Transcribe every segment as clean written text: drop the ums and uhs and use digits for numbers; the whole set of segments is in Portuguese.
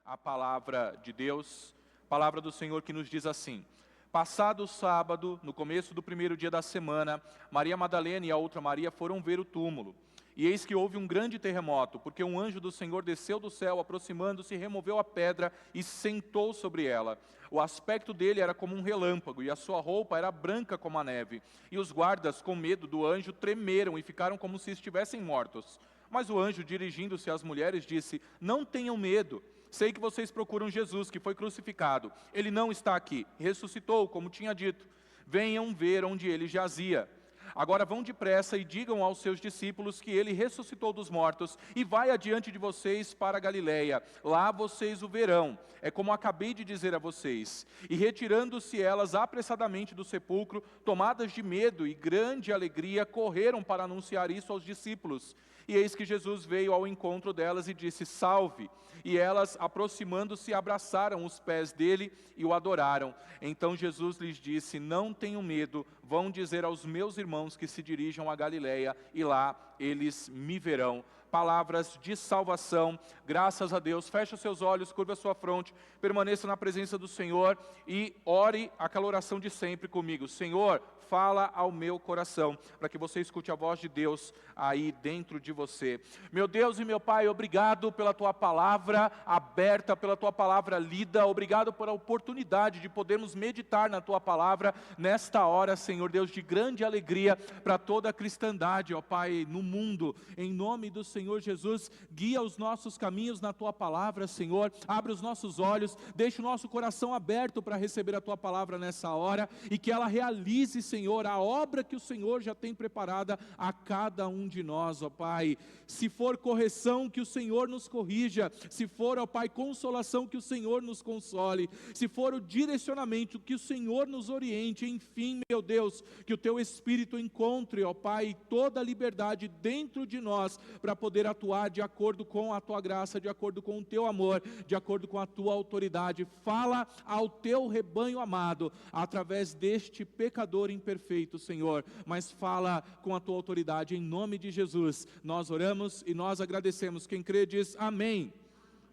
A palavra de Deus, palavra do Senhor que nos diz assim: passado o sábado, no começo do primeiro dia da semana, Maria Madalena e a outra Maria foram ver o túmulo. E eis que houve um grande terremoto, porque um anjo do Senhor desceu do céu, aproximando-se, removeu a pedra e sentou sobre ela. O aspecto dele era como um relâmpago, e a sua roupa era branca como a neve. E os guardas, com medo do anjo, tremeram e ficaram como se estivessem mortos. Mas o anjo, dirigindo-se às mulheres, disse: não tenham medo. Sei que vocês procuram Jesus, que foi crucificado. Ele não está aqui, ressuscitou, como tinha dito. Venham ver onde ele jazia. Agora vão depressa e digam aos seus discípulos que ele ressuscitou dos mortos e vai adiante de vocês para a Galileia. Lá vocês o verão. É como acabei de dizer a vocês. E retirando-se elas apressadamente do sepulcro, tomadas de medo e grande alegria, correram para anunciar isso aos discípulos. E eis que Jesus veio ao encontro delas e disse: salve! E elas, aproximando-se, abraçaram os pés dele e o adoraram. Então Jesus lhes disse: não tenham medo, vão dizer aos meus irmãos que se dirijam a Galileia, e lá eles me verão. Palavras de salvação, graças a Deus. Feche os seus olhos, curva a sua fronte, permaneça na presença do Senhor e ore aquela oração de sempre comigo. Senhor, fala ao meu coração, para que você escute a voz de Deus aí dentro de você. Meu Deus e meu Pai, obrigado pela Tua palavra aberta, pela Tua palavra lida, obrigado pela oportunidade de podermos meditar na Tua palavra nesta hora, Senhor Deus, de grande alegria para toda a cristandade, ó Pai, no mundo. Em nome do Senhor Jesus, guia os nossos caminhos na Tua palavra, Senhor, abre os nossos olhos, deixa o nosso coração aberto para receber a Tua palavra nessa hora, e que ela realize, Senhor, a obra que o Senhor já tem preparada a cada um de nós, ó Pai. Se for correção, que o Senhor nos corrija. Se for, ó Pai, consolação, que o Senhor nos console. Se for o direcionamento, que o Senhor nos oriente. Enfim, meu Deus, que o Teu Espírito encontre, ó Pai, toda a liberdade dentro de nós, para poder atuar de acordo com a Tua graça, de acordo com o Teu amor, de acordo com a Tua autoridade. Fala ao Teu rebanho amado, através deste pecador imperfeito, Senhor, mas fala com a Tua autoridade, em nome de Jesus. Nós oramos e nós agradecemos. Quem crê diz amém.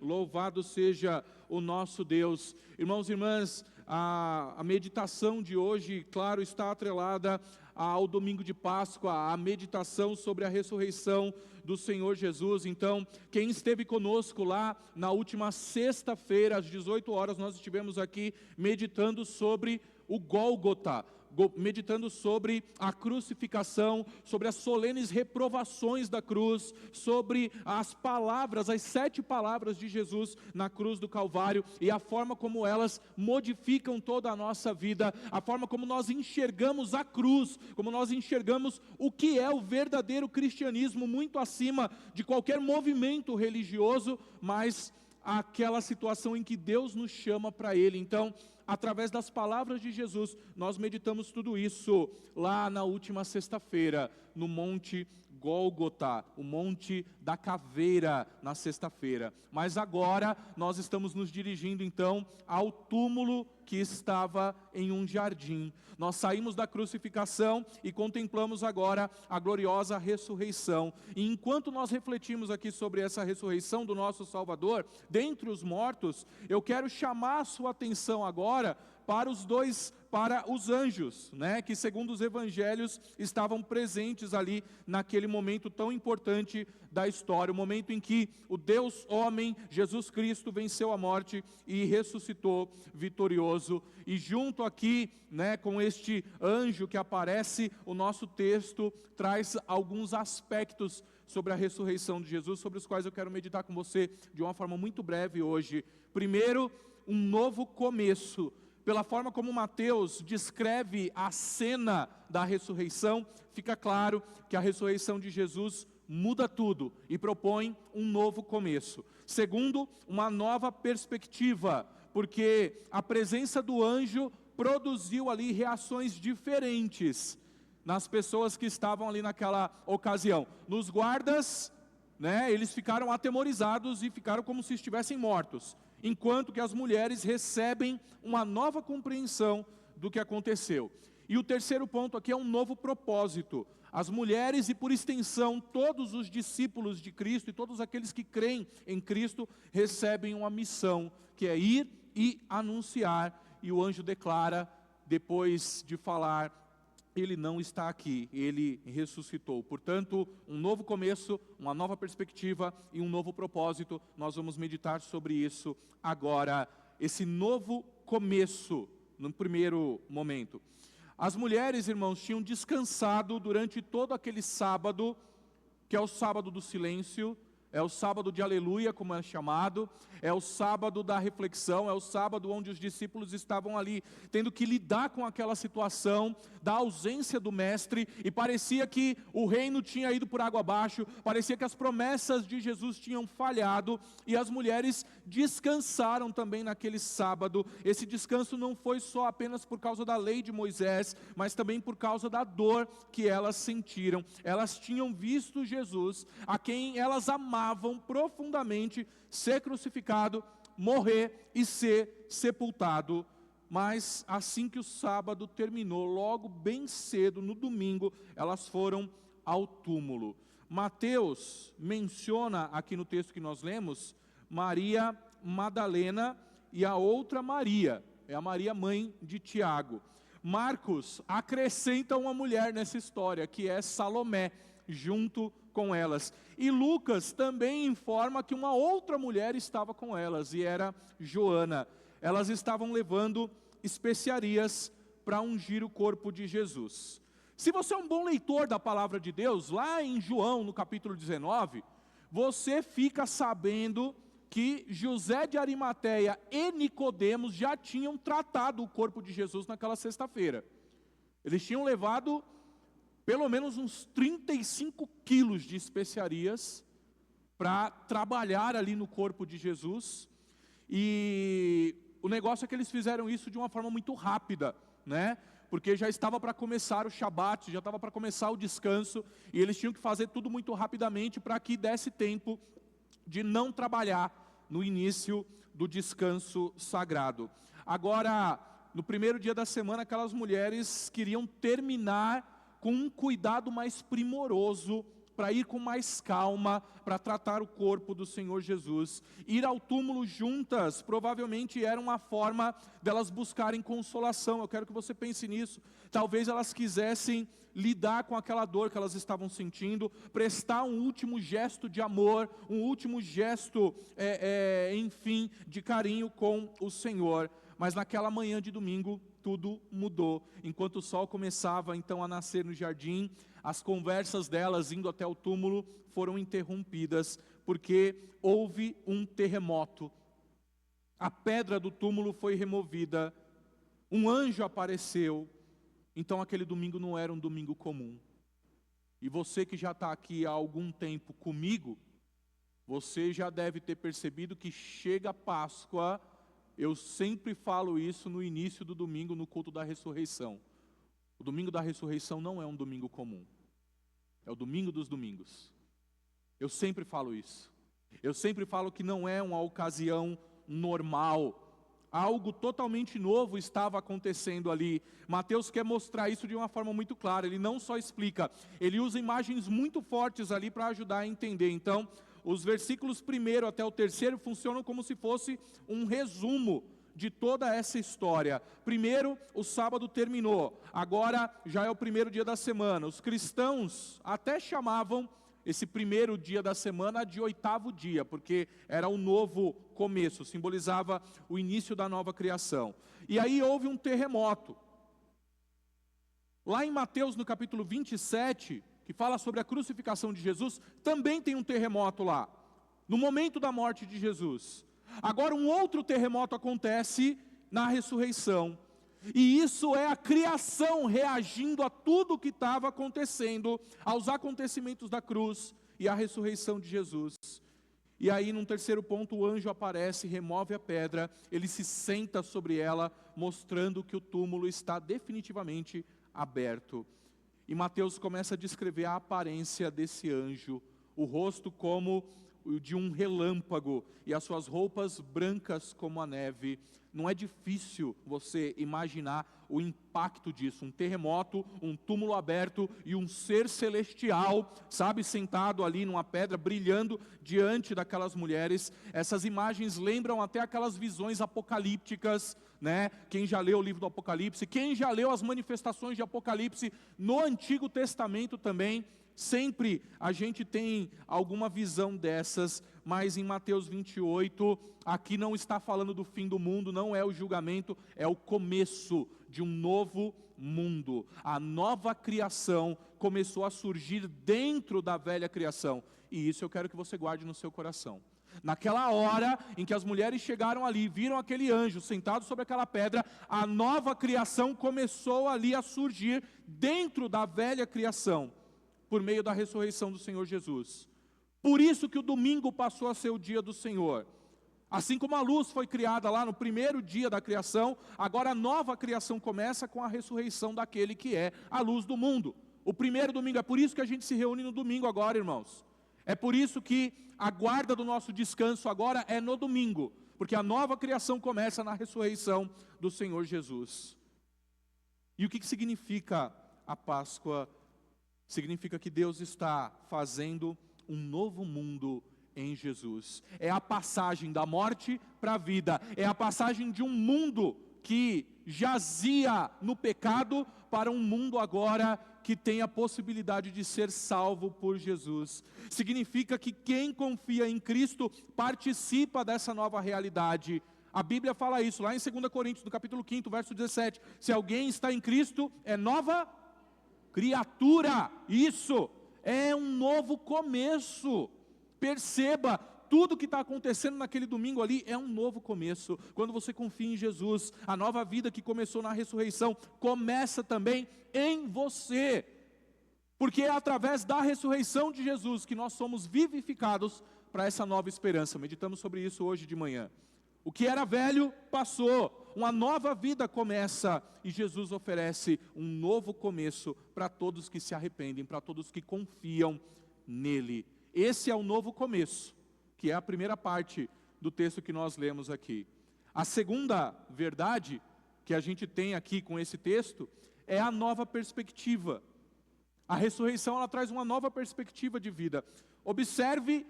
Louvado seja o nosso Deus. Irmãos e irmãs, a meditação de hoje, claro, está atrelada ao domingo de Páscoa, a meditação sobre a ressurreição do Senhor Jesus. Então, quem esteve conosco lá na última sexta-feira, às 18 horas, nós estivemos aqui meditando sobre o Gólgota, meditando sobre a crucificação, sobre as solenes reprovações da cruz, sobre as palavras, as 7 palavras de Jesus na cruz do Calvário, e a forma como elas modificam toda a nossa vida, a forma como nós enxergamos a cruz, como nós enxergamos o que é o verdadeiro cristianismo, muito acima de qualquer movimento religioso, mas aquela situação em que Deus nos chama para Ele. Então, através das palavras de Jesus, nós meditamos tudo isso lá na última sexta-feira, no Monte Gólgota, o Monte da Caveira, na sexta-feira. Mas agora nós estamos nos dirigindo então ao túmulo que estava em um jardim. Nós saímos da crucificação e contemplamos agora a gloriosa ressurreição. E enquanto nós refletimos aqui sobre essa ressurreição do nosso Salvador, dentre os mortos, eu quero chamar a sua atenção agora para os anjos, né, que segundo os evangelhos estavam presentes ali naquele momento tão importante da história, o momento em que o Deus homem, Jesus Cristo, venceu a morte e ressuscitou vitorioso. E junto aqui, né, com este anjo que aparece, o nosso texto traz alguns aspectos sobre a ressurreição de Jesus, sobre os quais eu quero meditar com você de uma forma muito breve hoje. Primeiro, um novo começo. Pela forma como Mateus descreve a cena da ressurreição, fica claro que a ressurreição de Jesus muda tudo e propõe um novo começo. Segundo, uma nova perspectiva, porque a presença do anjo produziu ali reações diferentes nas pessoas que estavam ali naquela ocasião. Nos guardas, né, eles ficaram atemorizados e ficaram como se estivessem mortos, enquanto que as mulheres recebem uma nova compreensão do que aconteceu. E o terceiro ponto aqui é um novo propósito. As mulheres e, por extensão, todos os discípulos de Cristo e todos aqueles que creem em Cristo recebem uma missão, que é ir e anunciar. E o anjo declara, depois de falar, ele não está aqui, ele ressuscitou. Portanto, um novo começo, uma nova perspectiva e um novo propósito. Nós vamos meditar sobre isso agora, esse novo começo, no primeiro momento. As mulheres, irmãos, tinham descansado durante todo aquele sábado, que é o sábado do silêncio, é o sábado de aleluia, como é chamado, é o sábado da reflexão, é o sábado onde os discípulos estavam ali, tendo que lidar com aquela situação da ausência do mestre, e parecia que o reino tinha ido por água abaixo, parecia que as promessas de Jesus tinham falhado, e as mulheres descansaram também naquele sábado. Esse descanso não foi só apenas por causa da lei de Moisés, mas também por causa da dor que elas sentiram. Elas tinham visto Jesus, a quem elas amavam profundamente, ser crucificado, morrer e ser sepultado. Mas assim que o sábado terminou, logo bem cedo, no domingo, elas foram ao túmulo. Mateus menciona aqui no texto que nós lemos, Maria Madalena e a outra Maria, é a Maria mãe de Tiago. Marcos acrescenta uma mulher nessa história, que é Salomé, junto com elas. E Lucas também informa que uma outra mulher estava com elas, e era Joana. Elas estavam levando especiarias para ungir o corpo de Jesus. Se você é um bom leitor da palavra de Deus, lá em João, no capítulo 19, você fica sabendo que José de Arimateia e Nicodemos já tinham tratado o corpo de Jesus naquela sexta-feira. Eles tinham levado pelo menos uns 35 quilos de especiarias para trabalhar ali no corpo de Jesus. E o negócio é que eles fizeram isso de uma forma muito rápida, né? Porque já estava para começar o Shabat, já estava para começar o descanso, e eles tinham que fazer tudo muito rapidamente para que desse tempo de não trabalhar no início do descanso sagrado. Agora, no primeiro dia da semana, aquelas mulheres queriam terminar com um cuidado mais primoroso, para ir com mais calma, para tratar o corpo do Senhor Jesus. Ir ao túmulo juntas, provavelmente era uma forma delas buscarem consolação. Eu quero que você pense nisso. Talvez elas quisessem lidar com aquela dor que elas estavam sentindo, prestar um último gesto de amor, um último gesto, enfim, de carinho com o Senhor. Mas naquela manhã de domingo, tudo mudou. Enquanto o sol começava então a nascer no jardim, as conversas delas indo até o túmulo foram interrompidas, porque houve um terremoto. A pedra do túmulo foi removida, um anjo apareceu. Então aquele domingo não era um domingo comum. E você que já está aqui há algum tempo comigo, você já deve ter percebido que chega a Páscoa. Eu sempre falo isso no início do domingo, no culto da ressurreição. O domingo da ressurreição não é um domingo comum. É o domingo dos domingos. Eu sempre falo isso. Eu sempre falo que não é uma ocasião normal. Algo totalmente novo estava acontecendo ali. Mateus quer mostrar isso de uma forma muito clara. Ele não só explica, ele usa imagens muito fortes ali para ajudar a entender. Então, os versículos 1 até o 3 funcionam como se fosse um resumo de toda essa história. Primeiro, o sábado terminou, agora já é o primeiro dia da semana. Os cristãos até chamavam esse primeiro dia da semana de oitavo dia, porque era um novo começo, simbolizava o início da nova criação. E aí houve um terremoto. Lá em Mateus, no capítulo 27, que fala sobre a crucificação de Jesus, também tem um terremoto lá, no momento da morte de Jesus. Agora um outro terremoto acontece na ressurreição, e isso é a criação reagindo a tudo o que estava acontecendo, aos acontecimentos da cruz e à ressurreição de Jesus. E aí num terceiro ponto o anjo aparece, remove a pedra, ele se senta sobre ela, mostrando que o túmulo está definitivamente aberto. E Mateus começa a descrever a aparência desse anjo, o rosto como o de um relâmpago, e as suas roupas brancas como a neve. Não é difícil você imaginar o impacto disso, um terremoto, um túmulo aberto e um ser celestial, sabe, sentado ali numa pedra, brilhando diante daquelas mulheres. Essas imagens lembram até aquelas visões apocalípticas, né? Quem já leu o livro do Apocalipse, quem já leu as manifestações de Apocalipse no Antigo Testamento também, sempre a gente tem alguma visão dessas, mas em Mateus 28, aqui não está falando do fim do mundo, não é o julgamento, é o começo de um novo mundo. A nova criação começou a surgir dentro da velha criação, e isso eu quero que você guarde no seu coração. Naquela hora em que as mulheres chegaram ali, viram aquele anjo sentado sobre aquela pedra, a nova criação começou ali a surgir dentro da velha criação, por meio da ressurreição do Senhor Jesus. Por isso que o domingo passou a ser o dia do Senhor. Assim como a luz foi criada lá no primeiro dia da criação, agora a nova criação começa com a ressurreição daquele que é a luz do mundo. O primeiro domingo, é por isso que a gente se reúne no domingo agora, irmãos. É por isso que a guarda do nosso descanso agora é no domingo, porque a nova criação começa na ressurreição do Senhor Jesus. E o que significa a Páscoa? Significa que Deus está fazendo um novo mundo em Jesus. É a passagem da morte para a vida. É a passagem de um mundo que jazia no pecado para um mundo agora que tem a possibilidade de ser salvo por Jesus. Significa que quem confia em Cristo participa dessa nova realidade. A Bíblia fala isso lá em 2 Coríntios, no capítulo 5, verso 17. Se alguém está em Cristo, é nova criatura. Isso é um novo começo. Perceba, tudo que está acontecendo naquele domingo ali é um novo começo. Quando você confia em Jesus, a nova vida que começou na ressurreição começa também em você, porque é através da ressurreição de Jesus que nós somos vivificados para essa nova esperança. Meditamos sobre isso hoje de manhã. O que era velho passou, uma nova vida começa, e Jesus oferece um novo começo para todos que se arrependem, para todos que confiam nele. Esse é o novo começo, que é a primeira parte do texto que nós lemos aqui. A segunda verdade que a gente tem aqui com esse texto é a nova perspectiva. A ressurreição, ela traz uma nova perspectiva de vida. Observe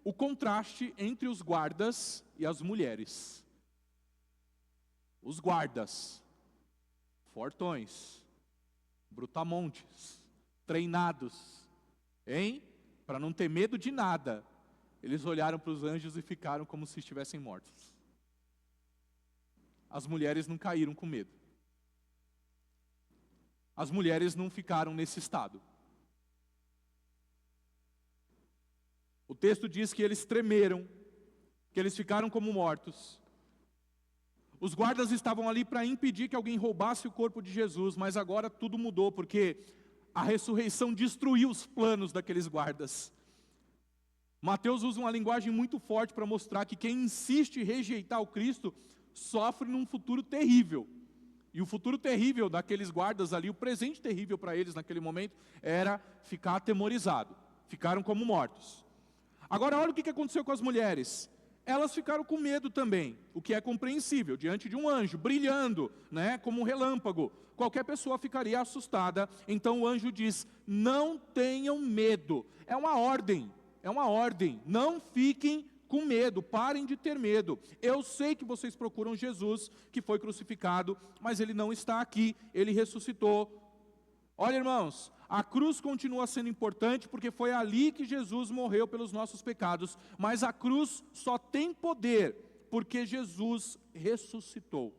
o contraste entre os guardas e as mulheres. Os guardas, fortões, brutamontes, treinados, hein? Para não ter medo de nada, eles olharam para os anjos e ficaram como se estivessem mortos. As mulheres não caíram com medo. As mulheres não ficaram nesse estado. O texto diz que eles tremeram, que eles ficaram como mortos. Os guardas estavam ali para impedir que alguém roubasse o corpo de Jesus, mas agora tudo mudou, porque a ressurreição destruiu os planos daqueles guardas. Mateus usa uma linguagem muito forte para mostrar que quem insiste em rejeitar o Cristo sofre num futuro terrível. E o futuro terrível daqueles guardas ali, o presente terrível para eles naquele momento, era ficar atemorizado. Ficaram como mortos. Agora olha o que aconteceu com as mulheres. Elas ficaram com medo também, o que é compreensível, diante de um anjo brilhando, né, como um relâmpago. Qualquer pessoa ficaria assustada. Então o anjo diz: não tenham medo. É uma ordem, não fiquem com medo, parem de ter medo. Eu sei que vocês procuram Jesus, que foi crucificado, mas ele não está aqui, ele ressuscitou. Olha, irmãos, a cruz continua sendo importante, porque foi ali que Jesus morreu pelos nossos pecados, mas a cruz só tem poder porque Jesus ressuscitou.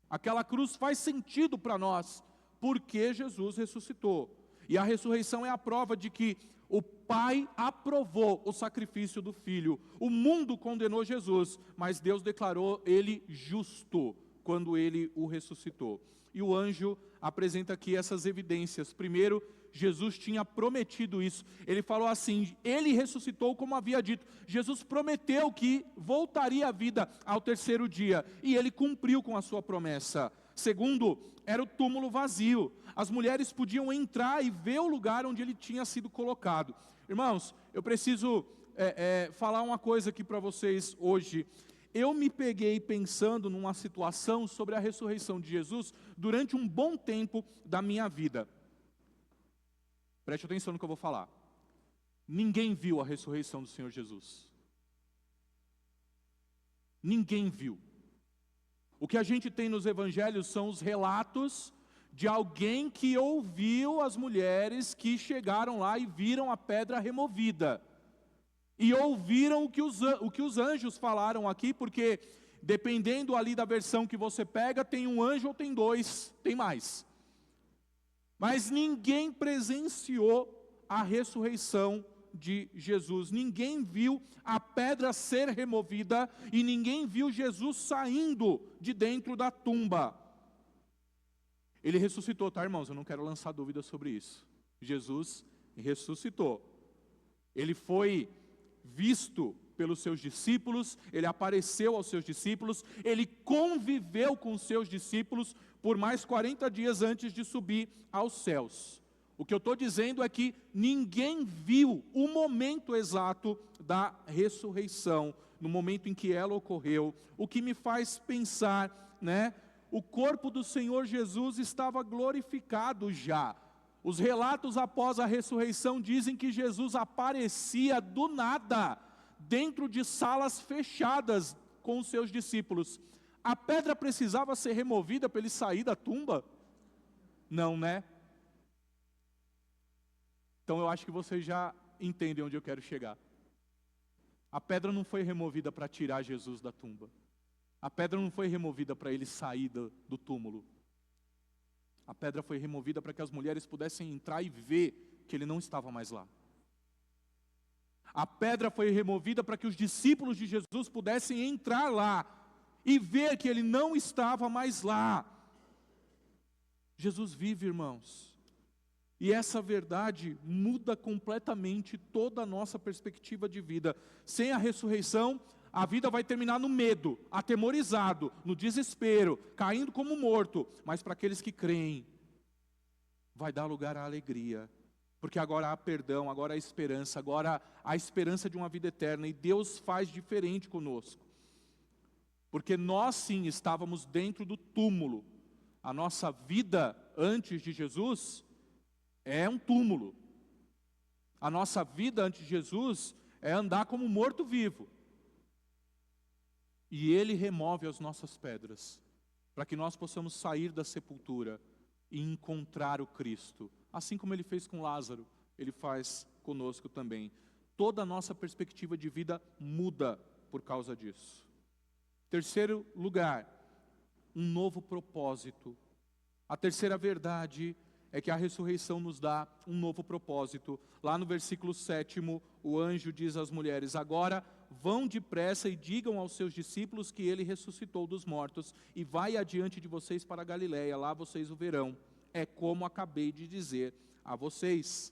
Aquela cruz faz sentido para nós, porque Jesus ressuscitou. E a ressurreição é a prova de que o Pai aprovou o sacrifício do Filho. O mundo condenou Jesus, mas Deus declarou ele justo quando ele o ressuscitou. E o anjo apresenta aqui essas evidências. Primeiro, Jesus tinha prometido isso. Ele falou assim, ele ressuscitou como havia dito. Jesus prometeu que voltaria à vida ao terceiro dia, e ele cumpriu com a sua promessa. Segundo, era o túmulo vazio. As mulheres podiam entrar e ver o lugar onde ele tinha sido colocado. Irmãos, eu preciso falar uma coisa aqui para vocês hoje. eu me peguei pensando numa situação sobre a ressurreição de Jesus durante um bom tempo da minha vida. Preste atenção no que eu vou falar. Ninguém viu a ressurreição do Senhor Jesus. Ninguém viu. O que a gente tem nos evangelhos são os relatos de alguém que ouviu as mulheres que chegaram lá e viram a pedra removida. E ouviram o que os anjos falaram aqui, porque dependendo ali da versão que você pega, tem um anjo ou tem dois, tem mais. Mas ninguém presenciou a ressurreição de Jesus. Ninguém viu a pedra ser removida e ninguém viu Jesus saindo de dentro da tumba. Ele ressuscitou, tá, irmãos? Eu não quero lançar dúvidas sobre isso. Jesus ressuscitou. Ele foi visto pelos seus discípulos, ele apareceu aos seus discípulos, ele conviveu com os seus discípulos por mais 40 dias antes de subir aos céus. O que eu estou dizendo é que ninguém viu o momento exato da ressurreição, no momento em que ela ocorreu, o que me faz pensar, né? O corpo do Senhor Jesus estava glorificado já. Os relatos após a ressurreição dizem que Jesus aparecia do nada, dentro de salas fechadas com os seus discípulos. A pedra precisava ser removida para ele sair da tumba? Não, né? Então eu acho que vocês já entendem onde eu quero chegar. A pedra não foi removida para tirar Jesus da tumba. A pedra não foi removida para ele sair do túmulo. A pedra foi removida para que as mulheres pudessem entrar e ver que ele não estava mais lá. A pedra foi removida para que os discípulos de Jesus pudessem entrar lá e ver que ele não estava mais lá. Jesus vive, irmãos. E essa verdade muda completamente toda a nossa perspectiva de vida. Sem a ressurreição, a vida vai terminar no medo, atemorizado, no desespero, caindo como morto. Mas para aqueles que creem, vai dar lugar à alegria. Porque agora há perdão, agora há esperança, agora há esperança de uma vida eterna. E Deus faz diferente conosco. Porque nós sim estávamos dentro do túmulo. A nossa vida antes de Jesus é um túmulo. A nossa vida antes de Jesus é andar como morto-vivo. E Ele remove as nossas pedras, para que nós possamos sair da sepultura e encontrar o Cristo. Assim como Ele fez com Lázaro, Ele faz conosco também. Toda a nossa perspectiva de vida muda por causa disso. Terceiro lugar, um novo propósito. A terceira verdade é que a ressurreição nos dá um novo propósito. Lá no versículo 7, o anjo diz às mulheres: agora vão depressa e digam aos seus discípulos que ele ressuscitou dos mortos e vai adiante de vocês para a Galiléia, lá vocês o verão. É como acabei de dizer a vocês.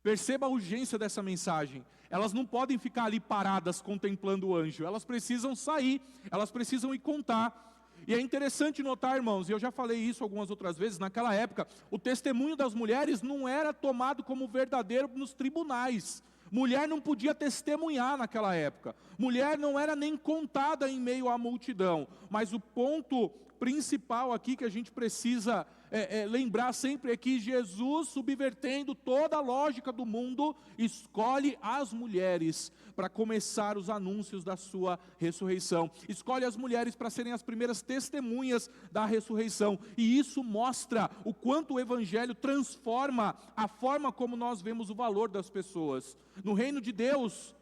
Perceba a urgência dessa mensagem. Elas não podem ficar ali paradas contemplando o anjo, elas precisam sair, elas precisam ir contar. E é interessante notar, irmãos, e eu já falei isso algumas outras vezes, naquela época, o testemunho das mulheres não era tomado como verdadeiro nos tribunais. Mulher não podia testemunhar naquela época. Mulher não era nem contada em meio à multidão. Mas o ponto principal aqui que a gente precisa lembrar sempre é que Jesus, subvertendo toda a lógica do mundo, escolhe as mulheres para começar os anúncios da sua ressurreição. Escolhe as mulheres para serem as primeiras testemunhas da ressurreição. E isso mostra o quanto o Evangelho transforma a forma como nós vemos o valor das pessoas. No reino de Deus,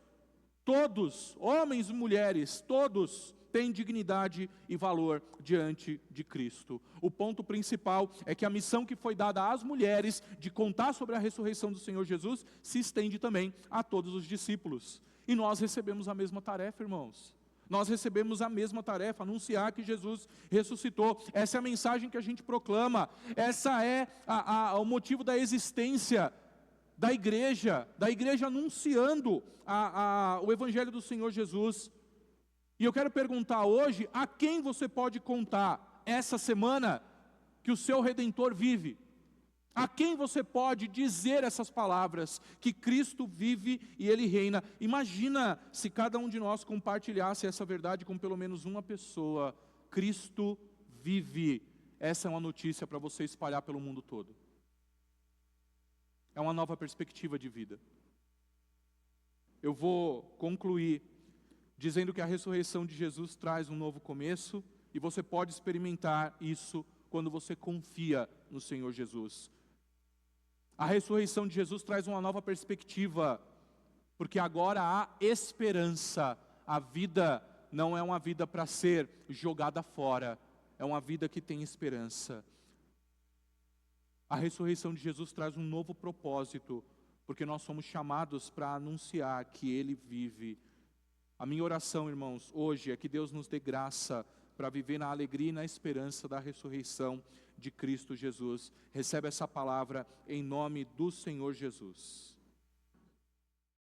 todos, homens e mulheres, todos têm dignidade e valor diante de Cristo. O ponto principal é que a missão que foi dada às mulheres de contar sobre a ressurreição do Senhor Jesus se estende também a todos os discípulos. E nós recebemos a mesma tarefa, irmãos. Nós recebemos a mesma tarefa, anunciar que Jesus ressuscitou. Essa é a mensagem que a gente proclama. Essa é o motivo da existência da igreja anunciando o Evangelho do Senhor Jesus. E eu quero perguntar hoje, a quem você pode contar essa semana que o seu Redentor vive? A quem você pode dizer essas palavras? Que Cristo vive e Ele reina. Imagina se cada um de nós compartilhasse essa verdade com pelo menos uma pessoa. Cristo vive. Essa é uma notícia para você espalhar pelo mundo todo. É uma nova perspectiva de vida. Eu vou concluir dizendo que a ressurreição de Jesus traz um novo começo, e você pode experimentar isso quando você confia no Senhor Jesus. A ressurreição de Jesus traz uma nova perspectiva, porque agora há esperança. A vida não é uma vida para ser jogada fora, é uma vida que tem esperança. A ressurreição de Jesus traz um novo propósito, porque nós somos chamados para anunciar que Ele vive. A minha oração, irmãos, hoje é que Deus nos dê graça para viver na alegria e na esperança da ressurreição de Cristo Jesus. Recebe essa palavra em nome do Senhor Jesus.